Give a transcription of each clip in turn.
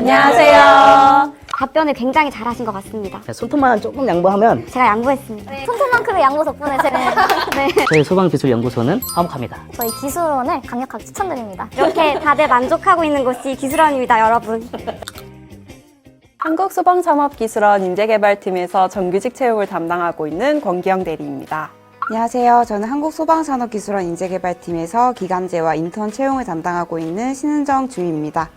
안녕하세요. 답변을 굉장히 잘하신 것 같습니다. 손톱만 조금 양보하면 제가 양보했습니다. 손톱만큼의 양보 덕분에 제가 저희 소방기술연구소는 화목합니다. 저희 기술원을 강력하게 추천드립니다. 이렇게 다들 만족하고 있는 곳이 기술원입니다, 여러분. 한국소방산업기술원 인재개발팀에서 정규직 채용을 담당하고 있는 권기영 대리입니다. 안녕하세요. 저는 한국소방산업기술원 인재개발팀에서 기간제와 인턴 채용을 담당하고 있는 신은정 주임입니다.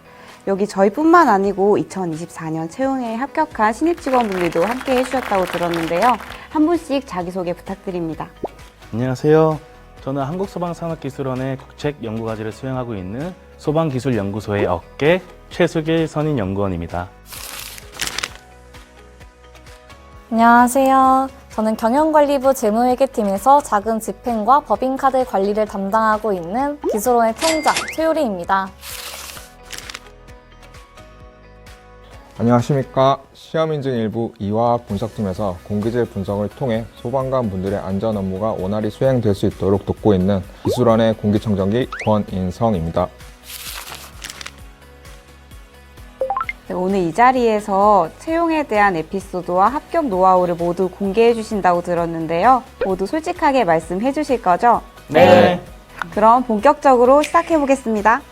여기 저희뿐만 아니고 2024년 채용에 합격한 신입 직원분들도 함께 해주셨다고 들었는데요. 한 분씩 자기소개 부탁드립니다. 안녕하세요. 저는 한국소방산업기술원의 국책연구과제를 수행하고 있는 소방기술연구소의 업계 최수길 선임연구원입니다. 안녕하세요. 저는 경영관리부 재무회계팀에서 자금 집행과 법인카드 관리를 담당하고 있는 기술원의 통장 최효리입니다. 안녕하십니까. 시험인증 일부 이화학 분석팀에서 공기질 분석을 통해 소방관 분들의 안전 업무가 원활히 수행될 수 있도록 돕고 있는 기술원의 공기청정기 권인성입니다. 네, 오늘 이 자리에서 채용에 대한 에피소드와 합격 노하우를 모두 공개해 주신다고 들었는데요. 모두 솔직하게 말씀해 주실 거죠? 네. 그럼 본격적으로 시작해 보겠습니다.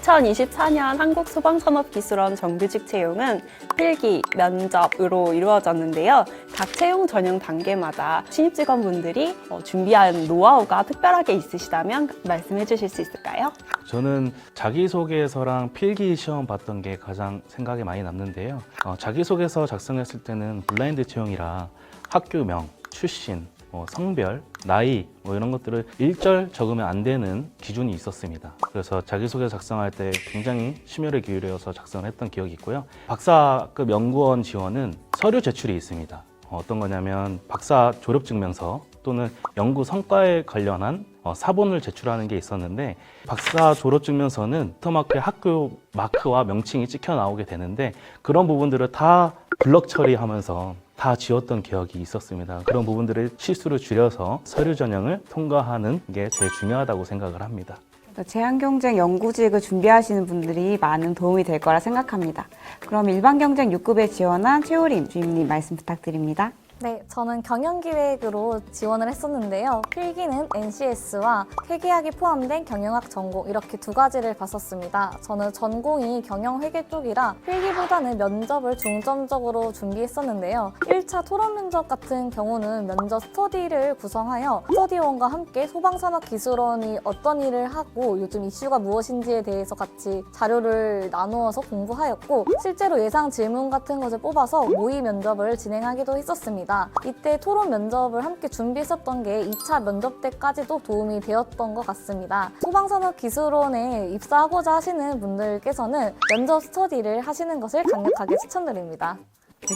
2024년 한국소방산업기술원 정규직 채용은 필기, 면접으로 이루어졌는데요. 각 채용 전형 단계마다 신입 직원분들이 준비한 노하우가 특별하게 있으시다면 말씀해 주실 수 있을까요? 저는 자기소개서랑 필기 시험 봤던 게 가장 생각에 많이 남는데요. 자기소개서 작성했을 때는 블라인드 채용이라 학교명, 출신, 성별, 나이 이런 것들을 일절 적으면 안 되는 기준이 있었습니다. 그래서 자기소개 작성할 때 굉장히 심혈을 기울여서 작성을 했던 기억이 있고요. 박사급 연구원 지원은 서류 제출이 있습니다. 어떤 거냐면 박사 졸업증명서 또는 연구 성과에 관련한 사본을 제출하는 게 있었는데 박사 졸업증명서는 인터마크에 학교 마크와 명칭이 찍혀 나오게 되는데 그런 부분들을 다 블럭 처리하면서 다 지웠던 기억이 있었습니다. 그런 부분들을 실수를 줄여서 서류 전형을 통과하는 게 제일 중요하다고 생각을 합니다. 제한경쟁 연구직을 준비하시는 분들이 많은 도움이 될 거라 생각합니다. 그럼 일반경쟁 6급에 지원한 최호림 주임님 말씀 부탁드립니다. 네, 저는 경영기획으로 지원을 했었는데요. 필기는 NCS와 회계학이 포함된 경영학 전공 이렇게 두 가지를 봤었습니다. 저는 전공이 경영회계 쪽이라 필기보다는 면접을 중점적으로 준비했었는데요. 1차 토론 면접 같은 경우는 면접 스터디를 구성하여 스터디원과 함께 소방산업기술원이 어떤 일을 하고 요즘 이슈가 무엇인지에 대해서 같이 자료를 나누어서 공부하였고 실제로 예상 질문 같은 것을 뽑아서 모의 면접을 진행하기도 했었습니다. 이때 토론 면접을 함께 준비했었던 게 2차 면접 때까지도 도움이 되었던 것 같습니다. 소방산업기술원에 입사하고자 하시는 분들께서는 면접 스터디를 하시는 것을 강력하게 추천드립니다.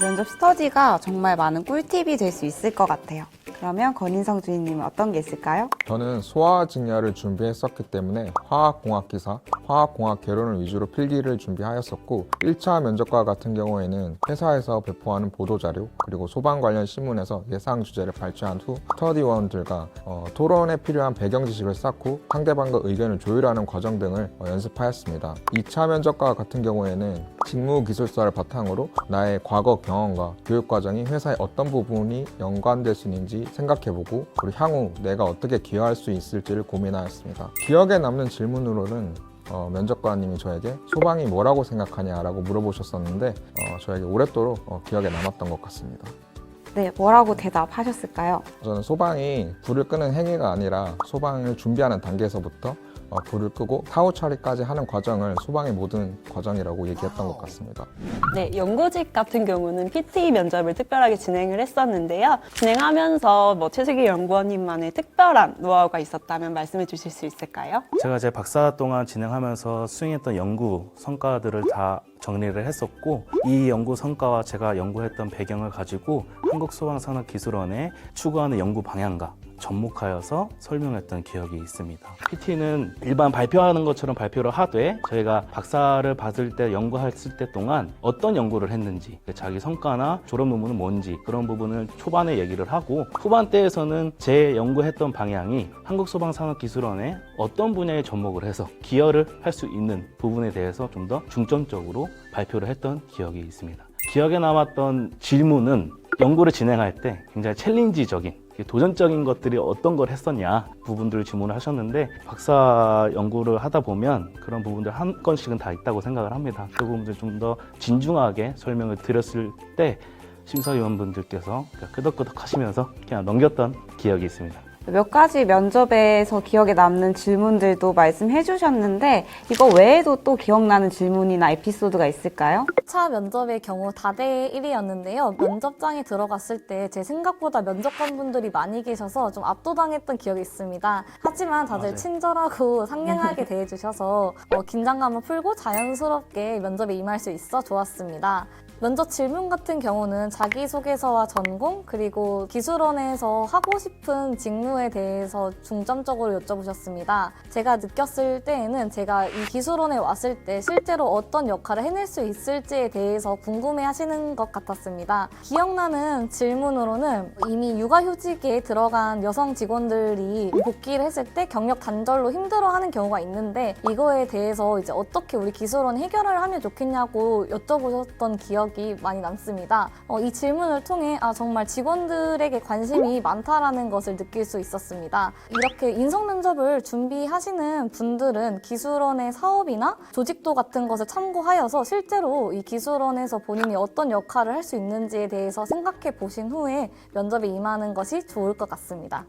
면접 스터디가 정말 많은 꿀팁이 될 수 있을 것 같아요. 그러면 권인성 주임님은 어떤 게 있을까요? 저는 소화직렬을 준비했었기 때문에 화학공학기사, 화학공학 개론을 위주로 필기를 준비하였었고 1차 면접과 같은 경우에는 회사에서 배포하는 보도자료 그리고 소방 관련 신문에서 예상 주제를 발췌한 후 스터디원들과 토론에 필요한 배경 지식을 쌓고 상대방과 의견을 조율하는 과정 등을 연습하였습니다. 2차 면접과 같은 경우에는 직무기술서를 바탕으로 나의 과거 경험과 교육 과정이 회사의 어떤 부분이 연관될 수 있는지 생각해보고 그리고 향후 내가 어떻게 기여할 수 있을지를 고민하였습니다. 기억에 남는 질문으로는 면접관님이 저에게 소방이 뭐라고 생각하냐라고 물어보셨었는데 저에게 오랫도록 기억에 남았던 것 같습니다. 네, 뭐라고 대답하셨을까요? 저는 소방이 불을 끄는 행위가 아니라 소방을 준비하는 단계에서부터 불을 끄고 사후 처리까지 하는 과정을 소방의 모든 과정이라고 얘기했던 것 같습니다. 네, 연구직 같은 경우는 PTE 면접을 특별하게 진행을 했었는데요. 진행하면서 최수길 연구원님만의 특별한 노하우가 있었다면 말씀해 주실 수 있을까요? 제가 제 박사 동안 진행하면서 수행했던 연구 성과들을 다 정리를 했었고 이 연구 성과와 제가 연구했던 배경을 가지고 한국소방산업기술원에 추구하는 연구 방향과 접목하여서 설명했던 기억이 있습니다. PT는 일반 발표하는 것처럼 발표를 하되 저희가 박사를 받을 때 연구했을 때 동안 어떤 연구를 했는지, 자기 성과나 졸업 논문은 뭔지 그런 부분을 초반에 얘기를 하고, 후반때에서는 제 연구했던 방향이 한국소방산업기술원에 어떤 분야에 접목을 해서 기여를 할 수 있는 부분에 대해서 좀 더 중점적으로 발표를 했던 기억이 있습니다. 기억에 남았던 질문은 연구를 진행할 때 굉장히 챌린지적인, 도전적인 것들이 어떤 걸 했었냐 부분들을 질문을 하셨는데, 박사 연구를 하다 보면 그런 부분들 한 건씩은 다 있다고 생각을 합니다. 그 부분들 좀 더 진중하게 설명을 드렸을 때 심사위원분들께서 끄덕끄덕 하시면서 그냥 넘겼던 기억이 있습니다. 몇 가지 면접에서 기억에 남는 질문들도 말씀해 주셨는데 이거 외에도 또 기억나는 질문이나 에피소드가 있을까요? 1차 면접의 경우 다대 1이었는데요. 면접장에 들어갔을 때 제 생각보다 면접관분들이 많이 계셔서 좀 압도당했던 기억이 있습니다. 하지만 다들 맞아요. 친절하고 상냥하게 대해주셔서 긴장감을 풀고 자연스럽게 면접에 임할 수 있어 좋았습니다. 면접 질문 같은 경우는 자기소개서와 전공, 그리고 기술원에서 하고 싶은 직무에 대해서 중점적으로 여쭤보셨습니다. 제가 느꼈을 때에는 제가 이 기술원에 왔을 때 실제로 어떤 역할을 해낼 수 있을지에 대해서 궁금해 하시는 것 같았습니다. 기억나는 질문으로는 이미 육아휴직에 들어간 여성 직원들이 복귀를 했을 때 경력 단절로 힘들어하는 경우가 있는데, 이거에 대해서 이제 어떻게 우리 기술원이 해결을 하면 좋겠냐고 여쭤보셨던 기억이 많이 남습니다. 이 질문을 통해 정말 직원들에게 관심이 많다라는 것을 느낄 수 있었습니다. 이렇게 인성 면접을 준비하시는 분들은 기술원의 사업이나 조직도 같은 것을 참고하여서 실제로 이 기술원에서 본인이 어떤 역할을 할 수 있는지에 대해서 생각해 보신 후에 면접에 임하는 것이 좋을 것 같습니다.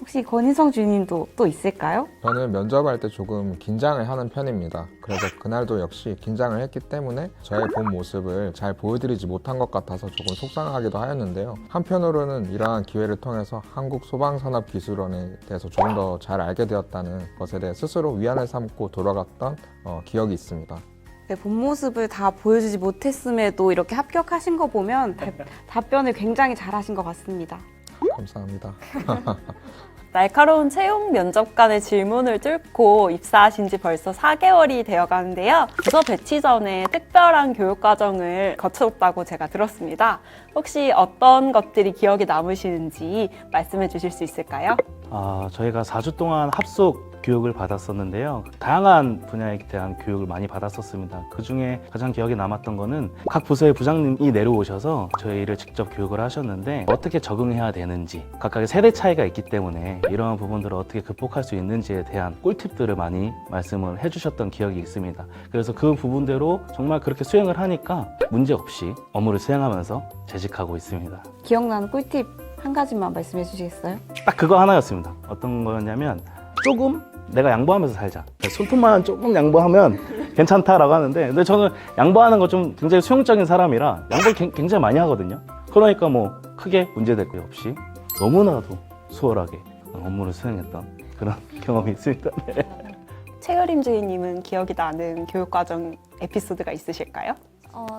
혹시 권인성 주임님도 또 있을까요? 저는 면접할 때 조금 긴장을 하는 편입니다. 그래서 그날도 역시 긴장을 했기 때문에 저의 본 모습을 잘 보여드리지 못한 것 같아서 조금 속상하기도 하였는데요. 한편으로는 이러한 기회를 통해서 한국소방산업기술원에 대해서 조금 더 잘 알게 되었다는 것에 대해 스스로 위안을 삼고 돌아갔던 기억이 있습니다. 네, 본 모습을 다 보여주지 못했음에도 이렇게 합격하신 거 보면 답변을 굉장히 잘하신 것 같습니다. 감사합니다. 날카로운 채용 면접관의 질문을 뚫고 입사하신 지 벌써 4개월이 되어 가는데요. 부서 배치 전에 특별한 교육 과정을 거쳤다고 제가 들었습니다. 혹시 어떤 것들이 기억에 남으시는지 말씀해 주실 수 있을까요? 저희가 4주 동안 합숙 교육을 받았었는데요. 다양한 분야에 대한 교육을 많이 받았었습니다. 그 중에 가장 기억에 남았던 거는 각 부서의 부장님이 내려오셔서 저희를 직접 교육을 하셨는데, 어떻게 적응해야 되는지, 각각의 세대 차이가 있기 때문에 이런 부분들을 어떻게 극복할 수 있는지에 대한 꿀팁들을 많이 말씀을 해주셨던 기억이 있습니다. 그래서 그 부분대로 정말 그렇게 수행을 하니까 문제없이 업무를 수행하면서 재직하고 있습니다. 기억나는 꿀팁 한 가지만 말씀해 주시겠어요? 딱 그거 하나였습니다. 어떤 거였냐면, 조금 내가 양보하면서 살자. 손톱만 조금 양보하면 괜찮다라고 하는데, 근데 저는 양보하는 거 좀 굉장히 수용적인 사람이라 양보를 굉장히 많이 하거든요. 그러니까 뭐 크게 문제될 거 없이 너무나도 수월하게 업무를 수행했던 그런 경험이 있습니다. 네. 최유림 주임님은 기억이 나는 교육과정 에피소드가 있으실까요?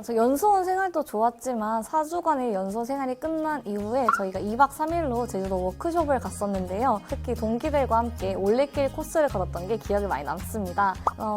저 연수원 생활도 좋았지만 4주간의 연수 생활이 끝난 이후에 저희가 2박 3일로 제주도 워크숍을 갔었는데요. 특히 동기들과 함께 올레길 코스를 걸었던 게 기억에 많이 남습니다.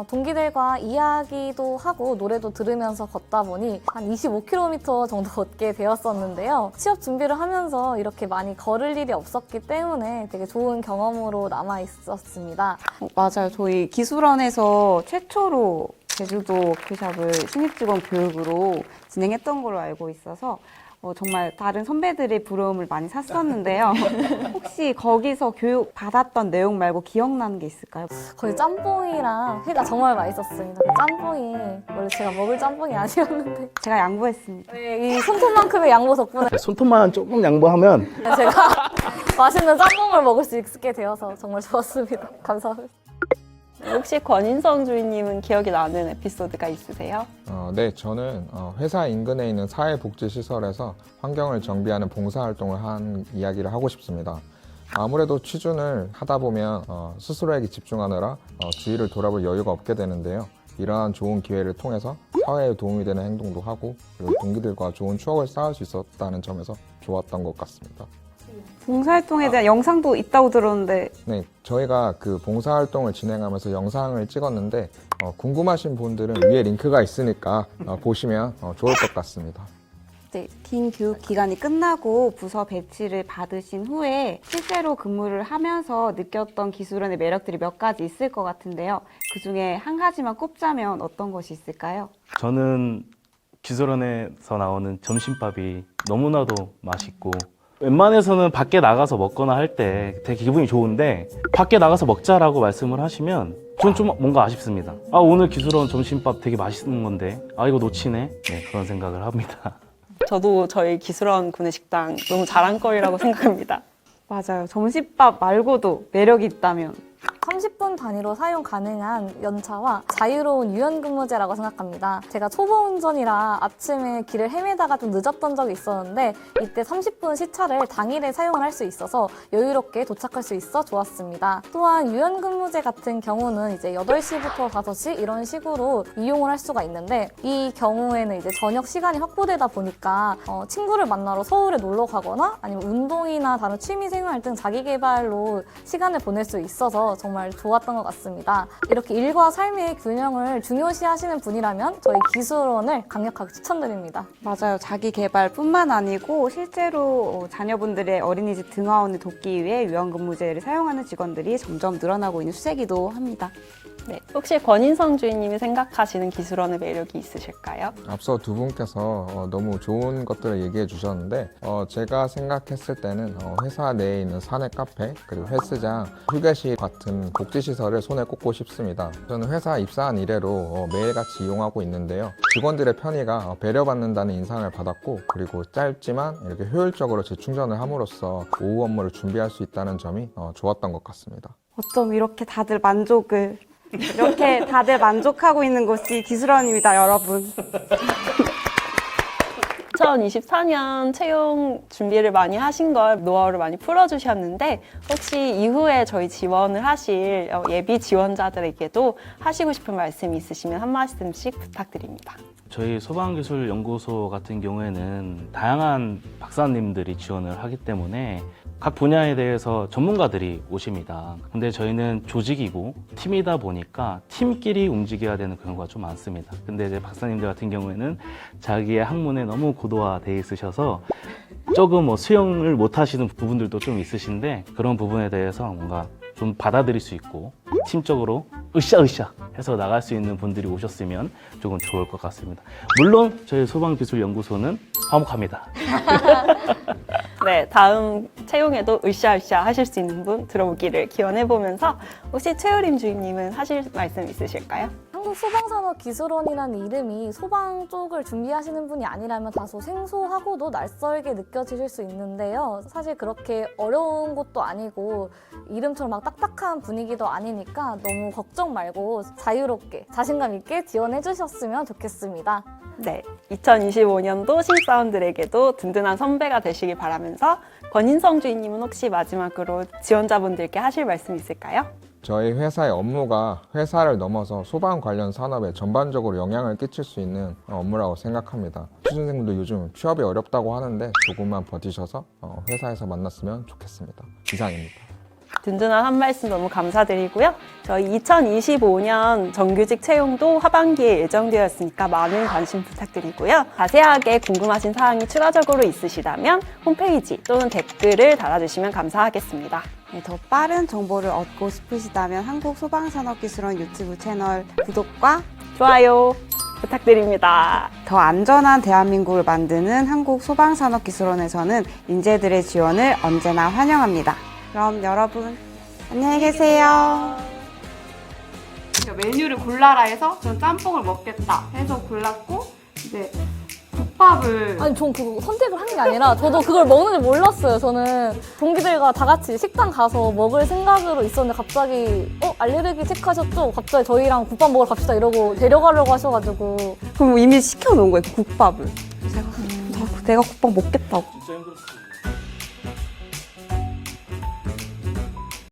동기들과 이야기도 하고 노래도 들으면서 걷다 보니 한 25km 정도 걷게 되었었는데요. 취업 준비를 하면서 이렇게 많이 걸을 일이 없었기 때문에 되게 좋은 경험으로 남아 있었습니다. 맞아요. 저희 기술원에서 최초로 제주도 워크숍을 신입직원 교육으로 진행했던 걸로 알고 있어서 정말 다른 선배들의 부러움을 많이 샀었는데요. 혹시 거기서 교육 받았던 내용 말고 기억나는 게 있을까요? 거의 짬뽕이랑 회가 정말 맛있었습니다. 그 짬뽕이 원래 제가 먹을 짬뽕이 아니었는데 제가 양보했습니다. 이 손톱만큼의 양보 덕분에 손톱만 조금 양보하면 제가 맛있는 짬뽕을 먹을 수 있게 되어서 정말 좋았습니다. 감사합니다. 혹시 권인성 주임님은 기억이 나는 에피소드가 있으세요? 네, 저는 회사 인근에 있는 사회복지시설에서 환경을 정비하는 봉사활동을 한 이야기를 하고 싶습니다. 아무래도 취준을 하다 보면 스스로에게 집중하느라 주위를 돌아볼 여유가 없게 되는데요. 이러한 좋은 기회를 통해서 사회에 도움이 되는 행동도 하고, 그리고 동기들과 좋은 추억을 쌓을 수 있었다는 점에서 좋았던 것 같습니다. 봉사활동에 대한 영상도 있다고 들었는데 네, 저희가 그 봉사활동을 진행하면서 영상을 찍었는데 궁금하신 분들은 위에 링크가 있으니까 보시면 좋을 것 같습니다. 네, 긴 교육 기간이 끝나고 부서 배치를 받으신 후에 실제로 근무를 하면서 느꼈던 기술원의 매력들이 몇 가지 있을 것 같은데요. 그중에 한 가지만 꼽자면 어떤 것이 있을까요? 저는 기술원에서 나오는 점심밥이 너무나도 맛있고 웬만해서는 밖에 나가서 먹거나 할 때 되게 기분이 좋은데 밖에 나가서 먹자라고 말씀을 하시면 전 좀 뭔가 아쉽습니다. 아, 오늘 기술원 점심밥 되게 맛있는 건데 아, 이거 놓치네. 네, 그런 생각을 합니다. 저도 저희 기술원 구내식당 너무 자랑거리라고 생각합니다. 맞아요. 점심밥 말고도 매력이 있다면 30분 단위로 사용 가능한 연차와 자유로운 유연근무제라고 생각합니다. 제가 초보 운전이라 아침에 길을 헤매다가 좀 늦었던 적이 있었는데 이때 30분 시차를 당일에 사용을 할 수 있어서 여유롭게 도착할 수 있어 좋았습니다. 또한 유연근무제 같은 경우는 이제 8시부터 5시 이런 식으로 이용을 할 수가 있는데 이 경우에는 이제 저녁 시간이 확보되다 보니까 친구를 만나러 서울에 놀러 가거나 아니면 운동이나 다른 취미생활 등 자기계발로 시간을 보낼 수 있어서 정말 좋았던 것 같습니다. 이렇게 일과 삶의 균형을 중요시 하시는 분이라면 저희 기술원을 강력하게 추천드립니다. 맞아요. 자기 개발뿐만 아니고 실제로 자녀분들의 어린이집 등하원을 돕기 위해 유연근무제를 사용하는 직원들이 점점 늘어나고 있는 추세이기도 합니다. 네, 혹시 권인성 주인님이 생각하시는 기술원의 매력이 있으실까요? 앞서 두 분께서 너무 좋은 것들을 얘기해 주셨는데 제가 생각했을 때는 회사 내에 있는 사내 카페 그리고 헬스장, 휴게실 같은 복지시설을 손에 꼽고 싶습니다. 저는 회사 입사한 이래로 매일같이 이용하고 있는데요. 직원들의 편의가 배려받는다는 인상을 받았고 그리고 짧지만 이렇게 효율적으로 재충전을 함으로써 오후 업무를 준비할 수 있다는 점이 좋았던 것 같습니다. 어쩜 이렇게 다들 만족하고 있는 곳이 기술원입니다, 여러분. 2024년 채용 준비를 많이 하신 걸 노하우를 많이 풀어주셨는데 혹시 이후에 저희 지원을 하실 예비 지원자들에게도 하시고 싶은 말씀이 있으시면 한 말씀씩 부탁드립니다. 저희 소방기술연구소 같은 경우에는 다양한 박사님들이 지원을 하기 때문에 각 분야에 대해서 전문가들이 오십니다. 근데 저희는 조직이고 팀이다 보니까 팀끼리 움직여야 되는 경우가 좀 많습니다. 근데 이제 박사님들 같은 경우에는 자기의 학문에 너무 고도화되어 있으셔서 조금 수용을 못 하시는 부분들도 좀 있으신데 그런 부분에 대해서 뭔가 좀 받아들일 수 있고 팀적으로 으쌰으쌰 해서 나갈 수 있는 분들이 오셨으면 조금 좋을 것 같습니다. 물론 저희 소방기술연구소는 화목합니다. 네, 다음 채용에도 으쌰으쌰 하실 수 있는 분 들어오기를 기원해보면서 혹시 최우림 주임님은 하실 말씀 있으실까요? 한국소방산업기술원이라는 이름이 소방 쪽을 준비하시는 분이 아니라면 다소 생소하고도 낯설게 느껴지실 수 있는데요. 사실 그렇게 어려운 것도 아니고 이름처럼 막 딱딱한 분위기도 아니니까 너무 걱정 말고 자유롭게 자신감 있게 지원해 주셨으면 좋겠습니다. 네, 2025년도 신입사원들에게도 든든한 선배가 되시길 바라면서 권인성 주임님은 혹시 마지막으로 지원자분들께 하실 말씀 있을까요? 저희 회사의 업무가 회사를 넘어서 소방 관련 산업에 전반적으로 영향을 끼칠 수 있는 업무라고 생각합니다. 취준생분들 요즘 취업이 어렵다고 하는데 조금만 버티셔서 회사에서 만났으면 좋겠습니다. 이상입니다. 든든한 한 말씀 너무 감사드리고요. 저희 2025년 정규직 채용도 하반기에 예정되어 있으니까 많은 관심 부탁드리고요. 자세하게 궁금하신 사항이 추가적으로 있으시다면 홈페이지 또는 댓글을 달아주시면 감사하겠습니다. 네, 더 빠른 정보를 얻고 싶으시다면 한국소방산업기술원 유튜브 채널 구독과 좋아요 부탁드립니다. 더 안전한 대한민국을 만드는 한국소방산업기술원에서는 인재들의 지원을 언제나 환영합니다. 그럼 여러분 안녕히 계세요. 메뉴를 골라라 해서 저는 짬뽕을 먹겠다 해서 골랐고 이제 국밥을 아니 전 그거 선택을 한 게 아니라 저도 그걸 먹는 줄 몰랐어요. 저는 동기들과 다 같이 식당 가서 먹을 생각으로 있었는데 갑자기 알레르기 체크하셨죠? 갑자기 저희랑 국밥 먹으러 갑시다 이러고 데려가려고 하셔가지고 그럼 이미 시켜놓은 거예요, 국밥을. 내가 국밥 먹겠다고. 진짜 힘들었어요.